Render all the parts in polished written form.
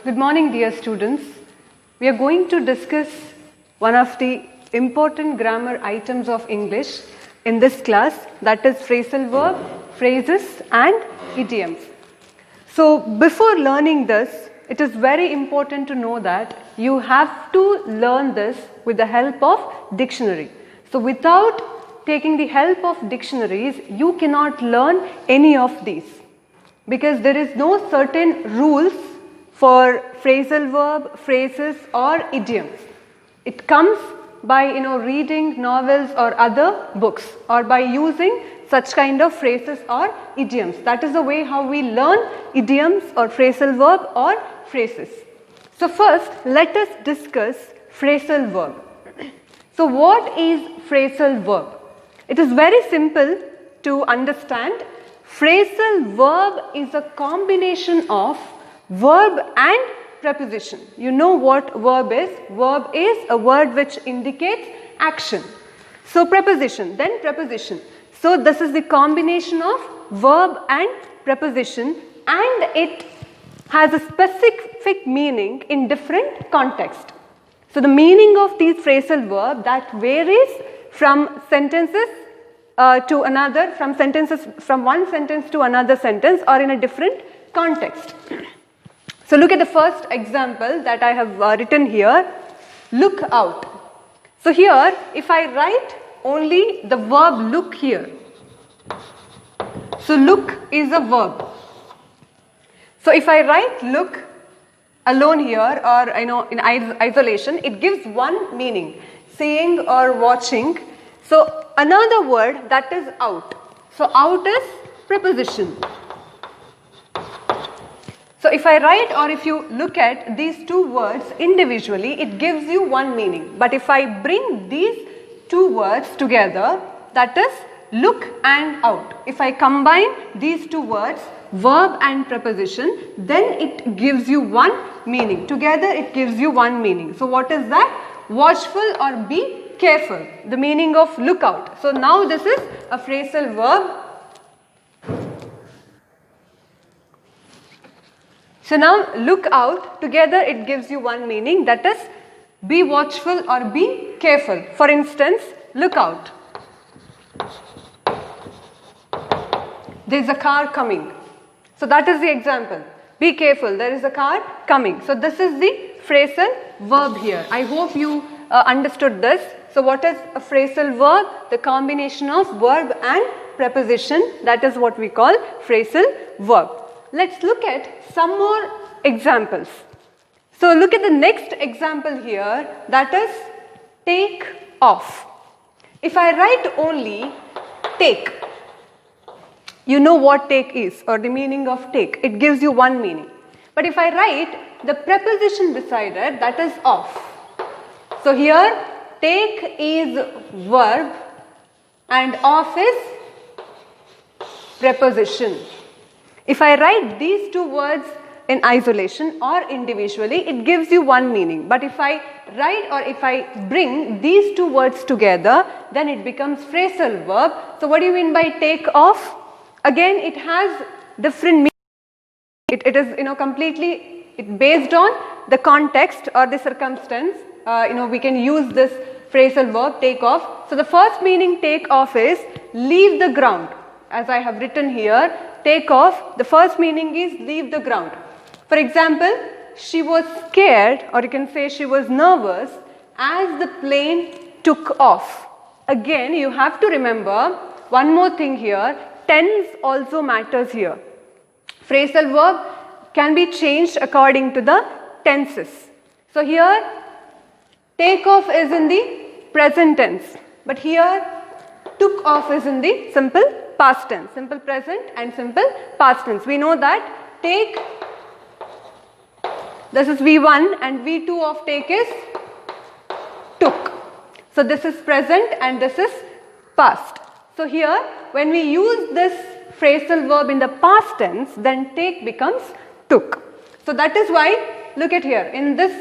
Good morning, dear students. We are going to discuss one of the important grammar items of English in this class, that is phrasal verb, phrases and idioms. So before learning this, it is very important to know that you have to learn this with the help of dictionary. So without taking the help of dictionaries, you cannot learn any of these, because there is no certain rules for phrasal verb, phrases or idioms. It comes by reading novels or other books, or by using such kind of phrases or idioms. That is the way how we learn idioms or phrasal verb or phrases. So first, let us discuss phrasal verb. So what is phrasal verb? It is very simple to understand. Phrasal verb is a combination of verb and preposition. You know what verb is? Verb is a word which indicates action. So preposition, then preposition. So this is the combination of verb and preposition, and it has a specific meaning in different contexts. So the meaning of these phrasal verb that varies from sentences to another, from one sentence to another sentence, or in a different context. So look at the first example that I have written here. Look out. So here, if I write only the verb look here, so look is a verb. So if I write look alone here, or in isolation, it gives one meaning, seeing or watching. So another word, that is out. So out is preposition. So if I write, or if you look at these two words individually, it gives you one meaning. But if I bring these two words together, that is look and out. If I combine these two words, verb and preposition, then it gives you one meaning. Together it gives you one meaning. So what is that? Watchful or be careful. The meaning of look out. So now this is a phrasal verb. So now look out, together it gives you one meaning, that is be watchful or be careful. For instance, look out. There is a car coming. So that is the example. Be careful, there is a car coming. So this is the phrasal verb here. I hope you understood this. So what is a phrasal verb? The combination of verb and preposition. That is what we call phrasal verb. Let's look at some more examples. So look at the next example here, that is take off. If I write only take, you know what take is, or the meaning of take. It gives you one meaning. But if I write the preposition beside it, that is off. So here take is verb and off is preposition. If I write these two words in isolation or individually, it gives you one meaning. But if I write, or if I bring these two words together, then it becomes phrasal verb. So what do you mean by take off? Again, it has different meanings. It is completely based on the context or the circumstance. We can use this phrasal verb take off. So the first meaning take off is leave the ground. As I have written here, take off, the first meaning is leave the ground. For example, she was scared, or you can say she was nervous as the plane took off. Again, you have to remember one more thing here, tense also matters here. Phrasal verb can be changed according to the tenses. So here, take off is in the present tense, but here took off is in the simple past tense, simple present and simple past tense. We know that take, this is V1, and V2 of take is took. So this is present and this is past. So here when we use this phrasal verb in the past tense, then take becomes took. So that is why, look at here in this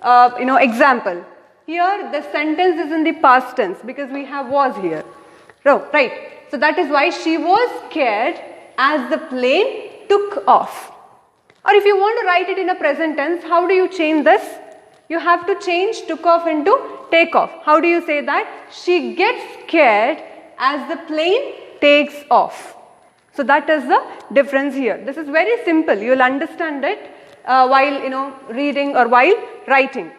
example. Here the sentence is in the past tense because we have was here. Oh, right. So that is why she was scared as the plane took off. Or if you want to write it in a present tense, how do you change this? You have to change took off into take off. How do you say that? She gets scared as the plane takes off. So that is the difference here. This is very simple. You will understand it while reading or while writing.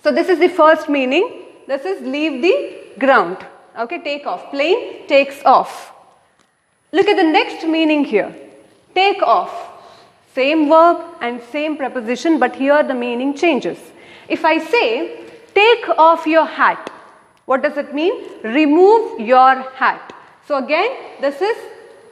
So this is the first meaning. This is leave the ground. Okay, take off. Plane takes off. Look at the next meaning here. Take off. Same verb and same preposition, but here the meaning changes. If I say, take off your hat, what does it mean? Remove your hat. So again, this is,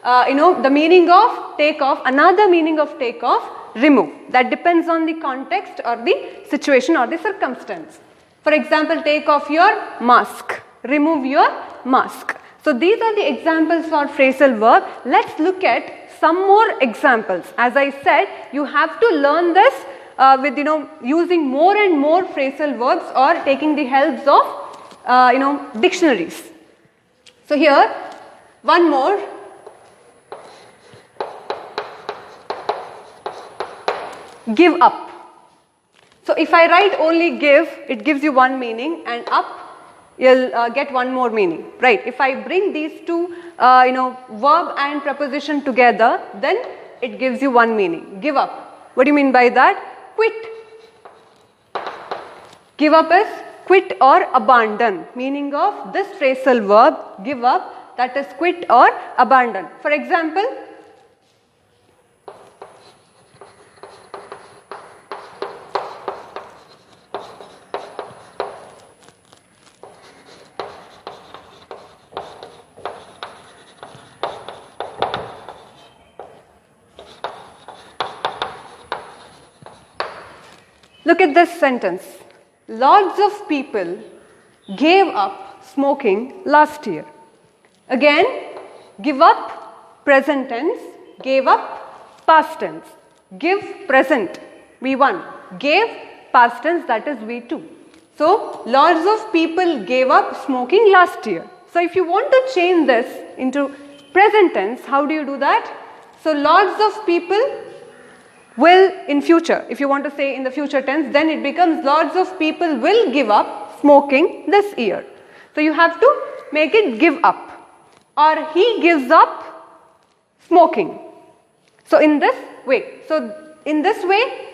the meaning of take off. Another meaning of take off, remove. That depends on the context or the situation or the circumstance. For example, take off your mask. Remove your mask. So these are the examples for phrasal verb. Let's look at some more examples. As I said, you have to learn this with using more and more phrasal verbs or taking the helps of dictionaries. So here, one more. Give up. So if I write only give, it gives you one meaning, and up, you'll get one more meaning, right? If I bring these two, verb and preposition together, then it gives you one meaning. Give up. What do you mean by that? Quit. Give up is quit or abandon. Meaning of this phrasal verb, give up, that is quit or abandon. For example, look at this sentence. Lots of people gave up smoking last year. Again, give up, present tense. Gave up, past tense. Give, present, V1. Gave, past tense, that is V2. So, lots of people gave up smoking last year. So, if you want to change this into present tense, how do you do that? So, lots of people will in future. If you want to say in the future tense, then it becomes lots of people will give up smoking this year. So you have to make it give up, or he gives up smoking. So in this way,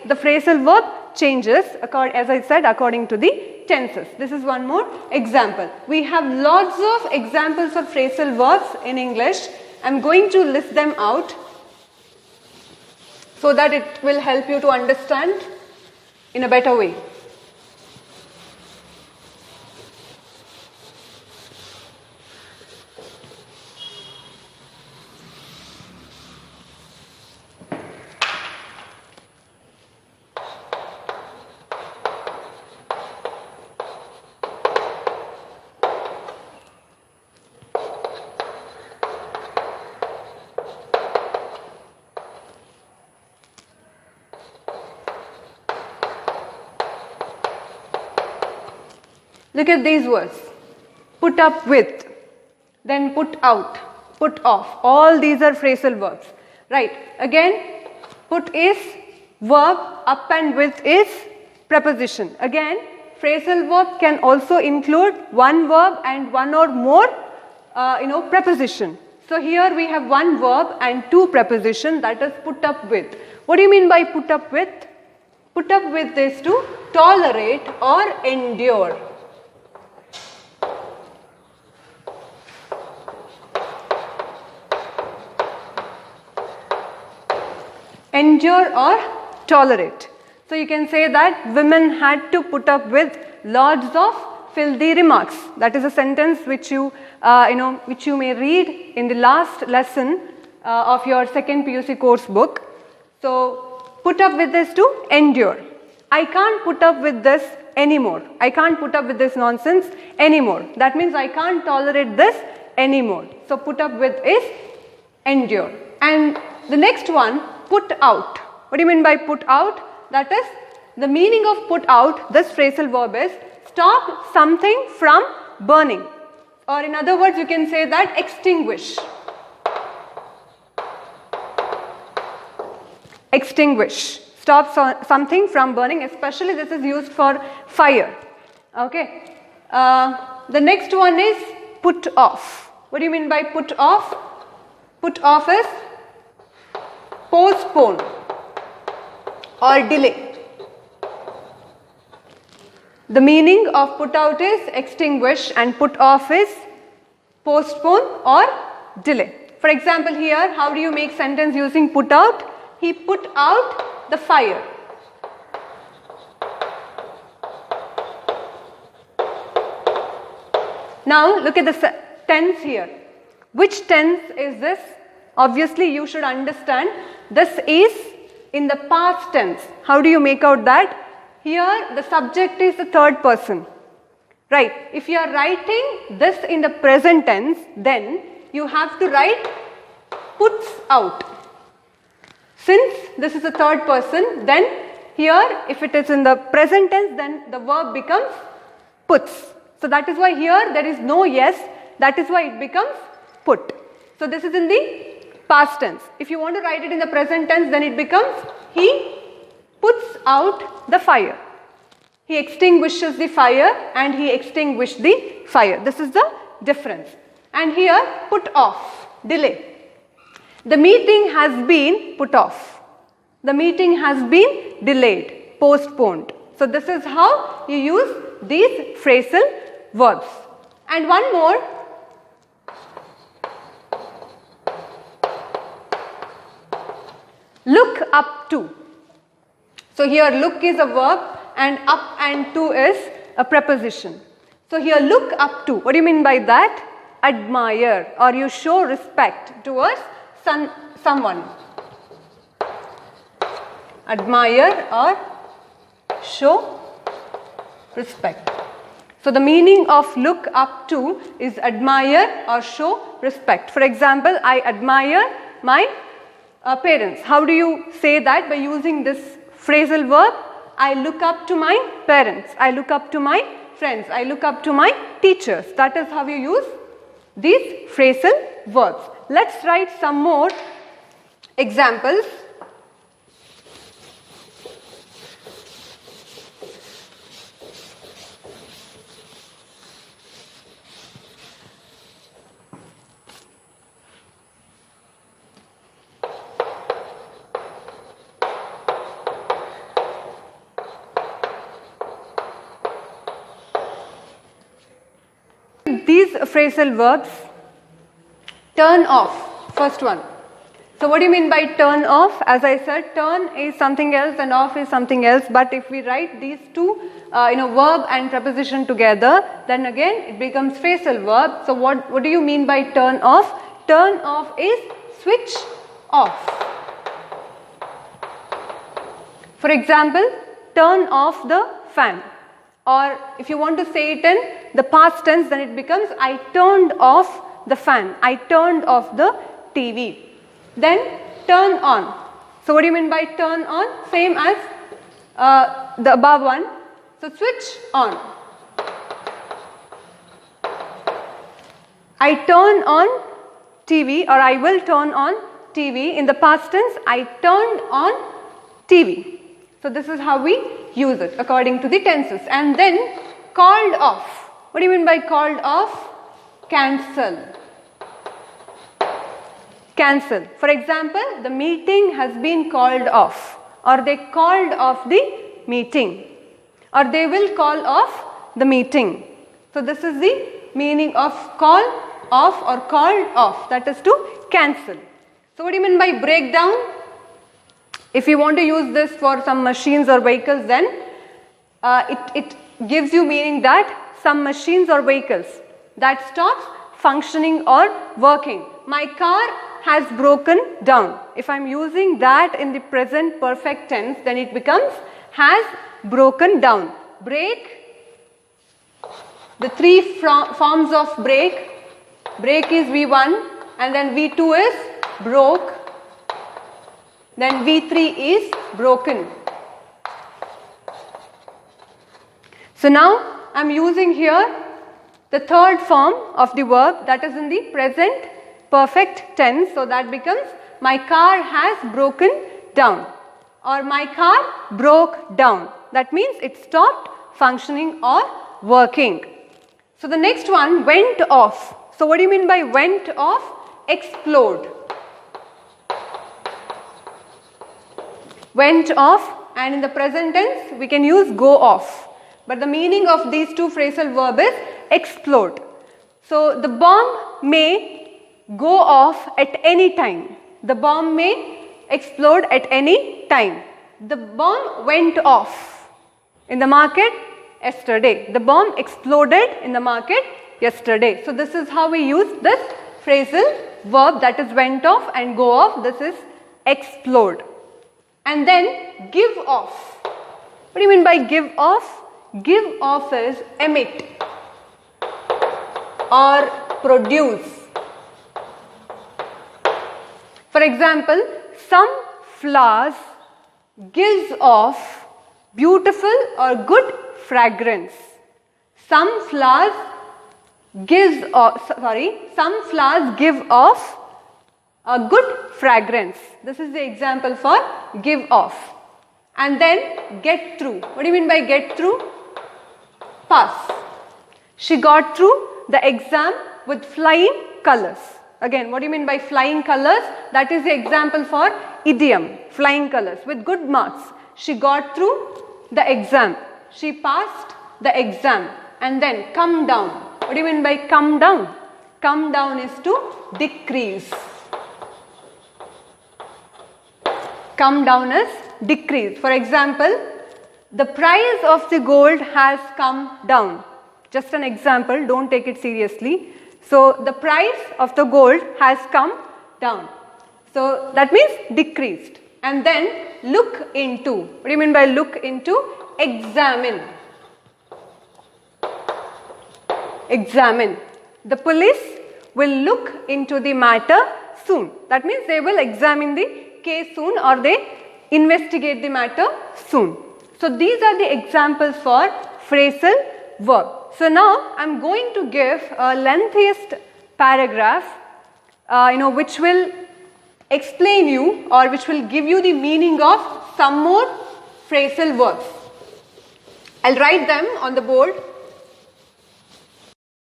the phrasal verb changes, as I said, according to the tenses. This is one more example. We have lots of examples of phrasal verbs in English. I am going to list them out, so that it will help you to understand in a better way. Look at these words. Put up with, then put out, put off. All these are phrasal verbs. Right. Again, put is verb, up and with is preposition. Again, phrasal verb can also include one verb and one or more preposition. So here we have one verb and two preposition, that is put up with. What do you mean by put up with? Put up with is to tolerate or endure. Endure or tolerate. So you can say that women had to put up with lots of filthy remarks. That is a sentence which you may read in the last lesson of your second PUC course book. So put up with this to endure. I can't put up with this anymore. I can't put up with this nonsense anymore. That means I can't tolerate this anymore. So put up with is endure. And the next one, put out. What do you mean by put out? That is, the meaning of put out, this phrasal verb is stop something from burning. Or in other words, you can say that extinguish. extinguish. Stop something from burning, especially this is used for fire. Okay. The next one is put off. What do you mean by put off? Put off is postpone or delay. The meaning of put out is extinguish and put off is postpone or delay. For example, here, how do you make sentence using put out? He put out the fire. Now look at the tense here. Which tense is this? Obviously you should understand this is in the past tense. How do you make out that? Here the subject is the third person. Right. If you are writing this in the present tense, then you have to write puts out. Since this is the third person, then here if it is in the present tense, then the verb becomes puts. So that is why here there is no yes, that is why it becomes put. So this is in the past tense. If you want to write it in the present tense, then it becomes he puts out the fire. He extinguishes the fire and he extinguished the fire. This is the difference. And here put off, delay. The meeting has been put off. The meeting has been delayed, postponed. So this is how you use these phrasal verbs. And one more. Look up to. So here look is a verb and up and to is a preposition. So here look up to. What do you mean by that? Admire or you show respect towards someone. Admire or show respect. So the meaning of look up to is admire or show respect. For example, I admire my parents. How do you say that? By using this phrasal verb. I look up to my parents. I look up to my friends. I look up to my teachers. That is how you use these phrasal verbs. Let's write some more examples. These phrasal verbs, turn off, first one. So what do you mean by turn off? As I said, turn is something else and off is something else. But if we write these two, verb and preposition together, then again it becomes phrasal verb. So what do you mean by turn off? Turn off is switch off. For example, turn off the fan. Or if you want to say it in the past tense, then it becomes I turned off the fan. I turned off the TV. Then turn on. So what do you mean by turn on? Same as the above one. So switch on. I turn on TV or I will turn on TV. In the past tense, I turned on TV. So this is how we use it according to the tenses. And then called off. What do you mean by called off? Cancel. Cancel. For example, the meeting has been called off, or they called off the meeting, or they will call off the meeting. So this is the meaning of call off or called off, that is to cancel. So what do you mean by breakdown? If you want to use this for some machines or vehicles, then it gives you meaning that some machines or vehicles that stops functioning or working. My car has broken down. If I am using that in the present perfect tense, then it becomes has broken down. Break, the three forms of break. Break is V1 and then V2 is broke. Then V3 is broken. So now I am using here the third form of the verb, that is in the present perfect tense. So that becomes my car has broken down. or my car broke down. That means it stopped functioning or working. So the next one, went off. So what do you mean by went off? Explode. Went off, and in the present tense we can use go off. But the meaning of these two phrasal verb is explode. So the bomb may go off at any time. The bomb may explode at any time. The bomb went off in the market yesterday. The bomb exploded in the market yesterday. So this is how we use this phrasal verb, that is went off and go off. This is explode. And then give off. What do you mean by give off? Give off is emit or produce. For example, some flowers gives off beautiful or good fragrance. Some flowers give off a good fragrance. This is the example for give off. And then get through. What do you mean by get through? Pass. She got through the exam with flying colors. Again, what do you mean by flying colors? That is the example for idiom, flying colors, with good marks. She got through the exam. She passed the exam. And then come down. What do you mean by come down? Come down is to decrease. Come down is decrease. For example, the price of the gold has come down. Just an example, don't take it seriously. So the price of the gold has come down. So that means decreased. And then look into. What do you mean by look into? Examine. Examine. The police will look into the matter soon. That means they will examine the case soon, or they investigate the matter soon. So these are the examples for phrasal verb. So now I am going to give a lengthiest paragraph which will explain you, or which will give you the meaning of some more phrasal verbs. I will write them on the board.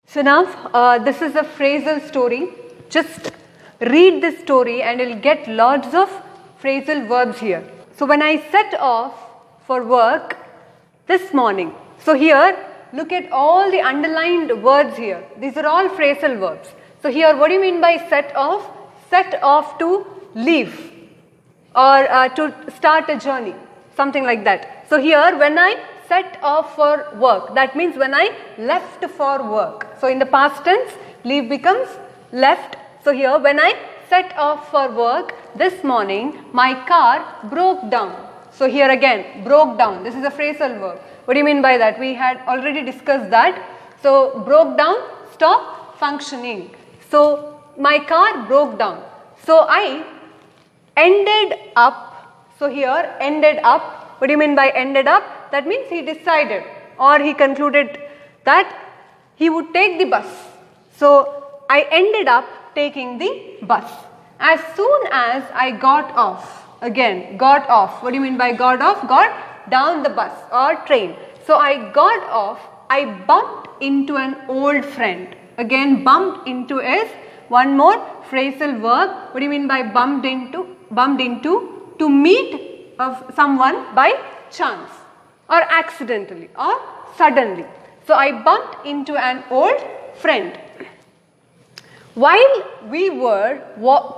So now this is a phrasal story. Just read this story and you will get lots of phrasal verbs here. So when I set off for work this morning. So here look at all the underlined words here. These are all phrasal verbs. So here what do you mean by set off? Set off to leave or to start a journey, something like that. So here when I set off for work, that means when I left for work. So in the past tense, leave becomes left. So here when I set off for work this morning, my car broke down. So here again, broke down. This is a phrasal verb. What do you mean by that? We had already discussed that. So broke down, stop functioning. So my car broke down. So I ended up. So here ended up. What do you mean by ended up? That means he decided or he concluded that he would take the bus. So I ended up taking the bus. As soon as I got off. Again, got off. What do you mean by got off? Got down the bus or train. So I got off. I bumped into an old friend. Again, bumped into is one more phrasal verb. What do you mean by bumped into? Bumped into, to meet of someone by chance or accidentally or suddenly. So I bumped into an old friend. While we were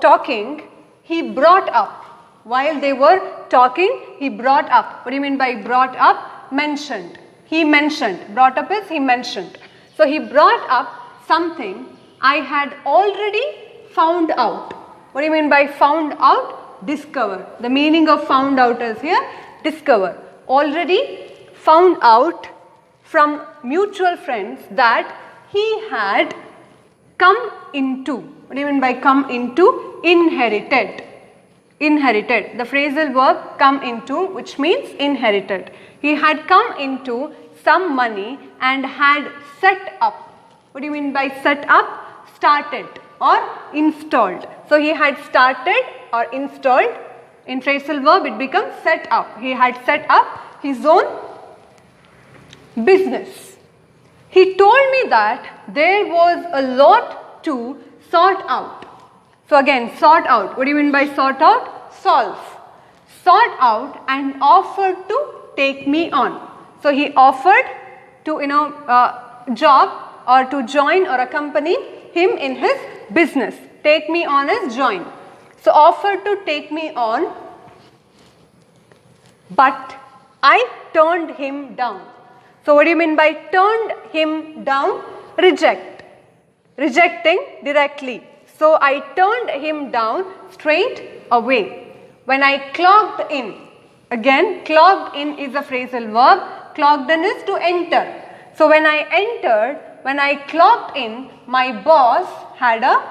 talking, he brought up. While they were talking, he brought up. What do you mean by brought up? Mentioned. He mentioned. Brought up is he mentioned. So he brought up something I had already found out. What do you mean by found out? Discover. The meaning of found out is here discover. Already found out from mutual friends that he had come into. What do you mean by come into? Inherited. Inherited. The phrasal verb come into, which means inherited. He had come into some money and had set up. What do you mean by set up? Started or installed. So he had started or installed In phrasal verb it becomes set up. He had set up his own business. He told me that there was a lot to sort out. So again, sort out. What do you mean by sort out? Solve. Sort out and offered to take me on. So he offered to job or to join or accompany him in his business. Take me on is join. So offered to take me on, but I turned him down. So what do you mean by turned him down? Reject. Rejecting directly. So I turned him down straight away. When I clocked in, again clocked in is a phrasal verb. Clocked in is to enter. So when I entered, when I clocked in, my boss had a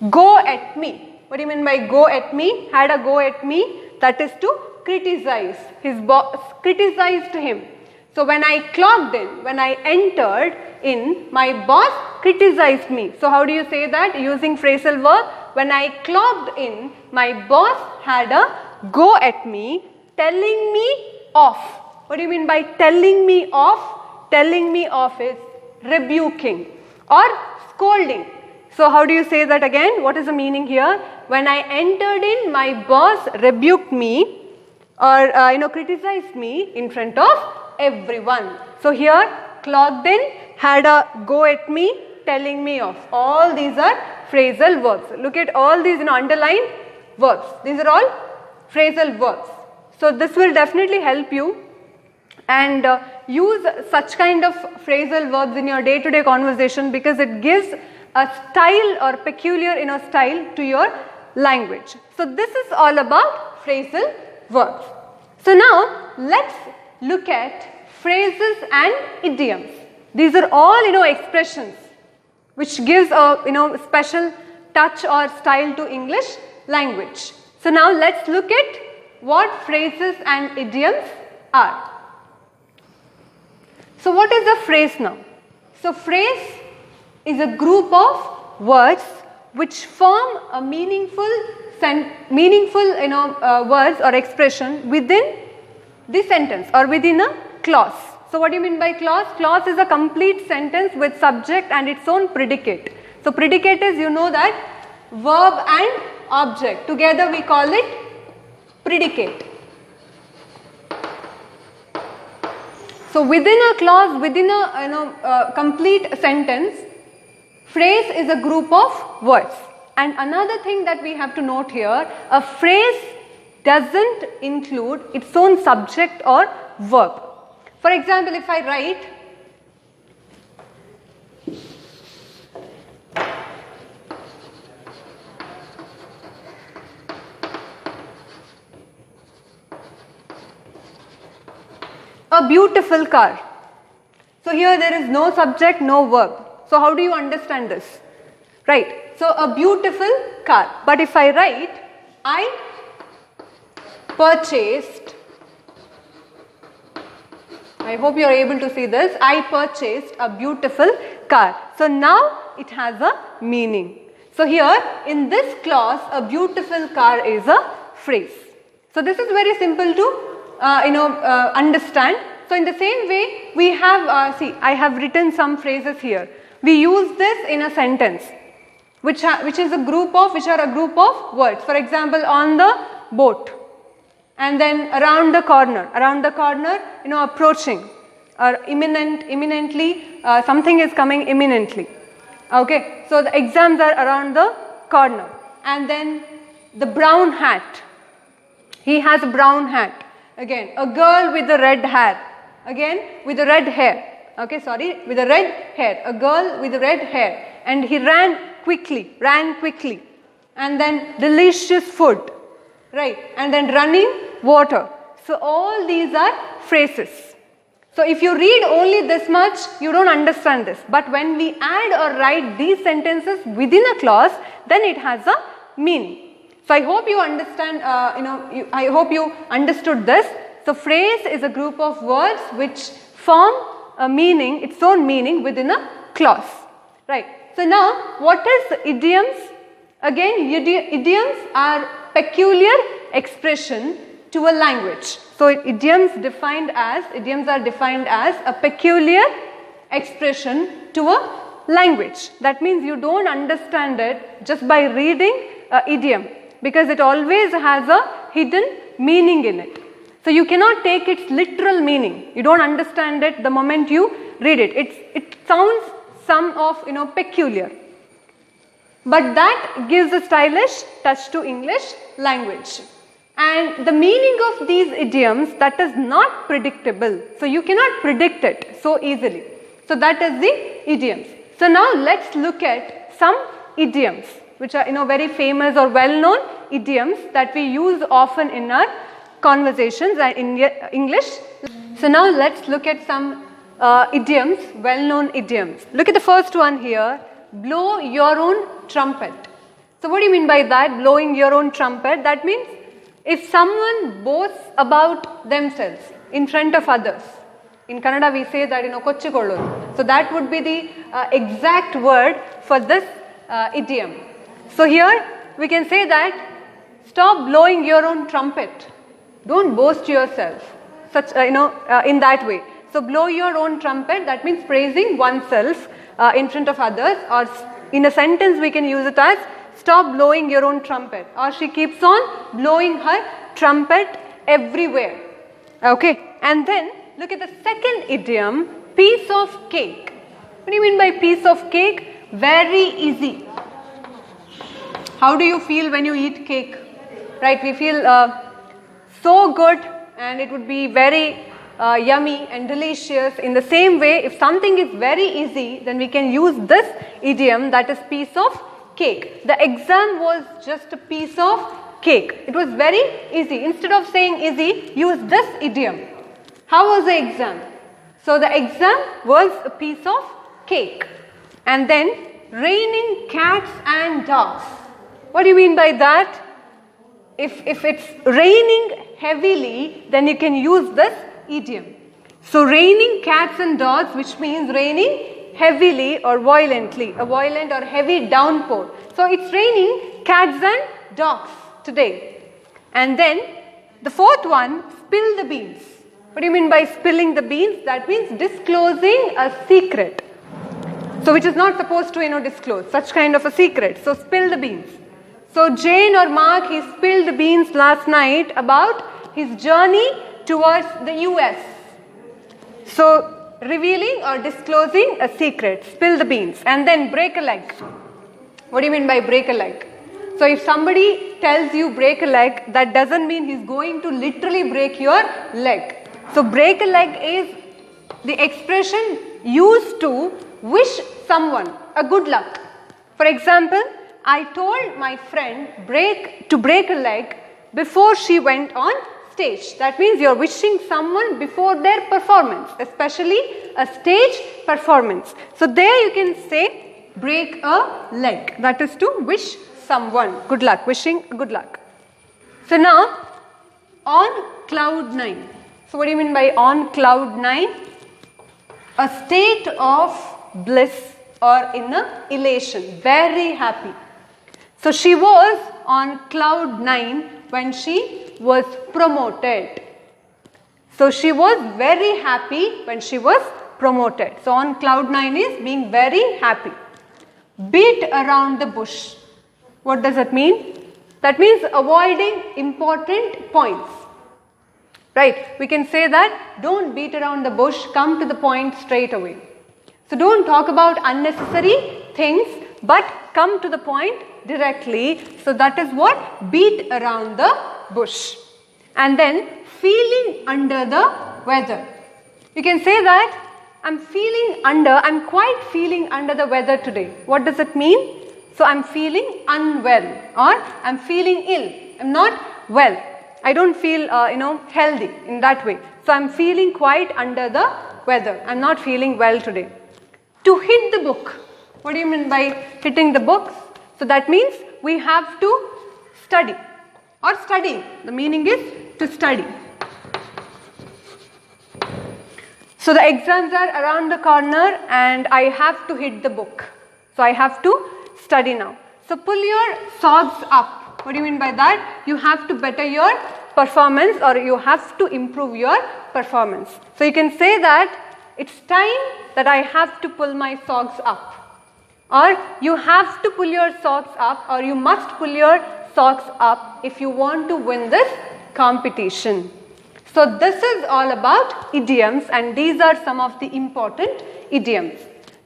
go at me. What do you mean by go at me? Had a go at me. That is to criticize. His boss criticized him. So when I clocked in, when I entered in, my boss criticized me. So how do you say that? Using phrasal verb. When I clocked in, my boss had a go at me, telling me off. What do you mean by telling me off? Telling me off is rebuking or scolding. So how do you say that again? What is the meaning here? When I entered in, my boss rebuked me or criticized me in front of everyone. So here clocked in, had a go at me, telling me off. All these are phrasal verbs. Look at all these underlined verbs. These are all phrasal verbs. So this will definitely help you, and use such kind of phrasal verbs in your day-to-day conversation, because it gives a style or peculiar style to your language. So this is all about phrasal verbs. So now let's look at phrases and idioms. These are all expressions which gives a special touch or style to English language. So now let's look at what phrases and idioms are. So what is a phrase now? So phrase is a group of words which form a meaningful words or expression within the sentence or within a clause. So what do you mean by clause? Clause is a complete sentence with subject and its own predicate. So predicate is, that verb and object. Together we call it predicate. So within a clause, within a complete sentence, phrase is a group of words. And another thing that we have to note here, a phrase doesn't include its own subject or verb. For example, if I write, a beautiful car. So here there is no subject, no verb. So how do you understand this? Right. So a beautiful car. But if I write, I purchased, I hope you are able to see this, I purchased a beautiful car. So now it has a meaning. So here in this clause, a beautiful car is a phrase. So this is very simple to understand. So in the same way, we have, I have written some phrases here. We use this in a sentence, which are a group of words. For example, on the boat, and then around the corner, approaching, or imminently, something is coming imminently. Okay, so the exams are around the corner, and then the brown hat. He has a brown hat. Again, a girl with the red hair. Again, with the red hair. Okay, with the red hair. A girl with the red hair. And he ran quickly. And then delicious food. Right. And then running water. So all these are phrases. So if you read only this much, you don't understand this. But when we add or write these sentences within a clause, then it has a meaning. So I hope you understand, I hope you understood this. So phrase is a group of words which form a meaning, its own meaning within a clause. Right. So now what is idioms? Again, idioms are peculiar expression to a language. So idioms are defined as a peculiar expression to a language. That means you don't understand it just by reading idiom, because it always has a hidden meaning in it. So you cannot take its literal meaning. You don't understand it the moment you read it. It sounds some of peculiar, but that gives a stylish touch to English language. And the meaning of these idioms, that is not predictable. So you cannot predict it so easily. So that is the idioms. So now let's look at some idioms which are very famous or well-known idioms that we use often in our conversations and in English. So now let's look at some idioms, well-known idioms. Look at the first one here, blow your own trumpet. So what do you mean by that, blowing your own trumpet? That means if someone boasts about themselves in front of others. In Kannada we say that kochikollodu. So that would be the exact word for this idiom. So here we can say that stop blowing your own trumpet. Don't boast yourself such in that way. So blow your own trumpet, that means praising oneself in front of others, or in a sentence we can use it as stop blowing your own trumpet, or she keeps on blowing her trumpet everywhere. Okay, and then look at the second idiom, piece of cake. What do you mean by piece of cake? Very easy. How do you feel when you eat cake? Right, we feel so good, and it would be very yummy and delicious. In the same way, if something is very easy, then we can use this idiom, that is piece of cake. The exam was just a piece of cake. It was very easy. Instead of saying easy, use this idiom. How was the exam? So the exam was a piece of cake. And then raining cats and dogs. What do you mean by that? If it's raining heavily, then you can use this idiom. So raining cats and dogs, which means raining heavily or violently, a violent or heavy downpour. So it's raining cats and dogs today. And then the fourth one, spill the beans. What do you mean by spilling the beans? That means disclosing a secret. So which is not supposed to disclose such kind of a secret. So spill the beans. So Jane or Mark, he spilled the beans last night about his journey towards the US. So revealing or disclosing a secret, spill the beans. And then break a leg. What do you mean by break a leg? So if somebody tells you break a leg, that doesn't mean he's going to literally break your leg. So break a leg is the expression used to wish someone a good luck. For example, I told my friend to break a leg before she went on stage. That means you're wishing someone before their performance, especially a stage performance. So there you can say break a leg. That is to wish someone good luck, wishing good luck. So now, on cloud 9. So what do you mean by on cloud 9? A state of bliss or in a elation, very happy. So she was on cloud 9 when she was promoted. So she was very happy when she was promoted. So on cloud 9 is being very happy. Beat around the bush. What does that mean? That means avoiding important points. Right? We can say that don't beat around the bush, come to the point straight away. So don't talk about unnecessary things, but come to the point directly. So that is what beat around the bush. And then feeling under the weather. You can say that I'm quite feeling under the weather today. What does it mean? So I'm feeling unwell, or I'm feeling ill. I'm not well. I don't feel healthy in that way. So I'm feeling quite under the weather. I'm not feeling well today. To hit the book. What do you mean by hitting the books? So that means we have to study or studying. The meaning is to study. So the exams are around the corner and I have to hit the book. So I have to study now. So pull your socks up. What do you mean by that? You have to better your performance, or you have to improve your performance. So you can say that it's time that I have to pull my socks up, or you have to pull your socks up, or you must pull your socks up if you want to win this competition. So this is all about idioms, and these are some of the important idioms.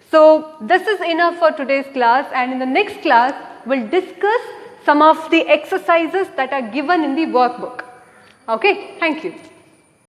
So this is enough for today's class, and in the next class we'll discuss some of the exercises that are given in the workbook. Okay, thank you.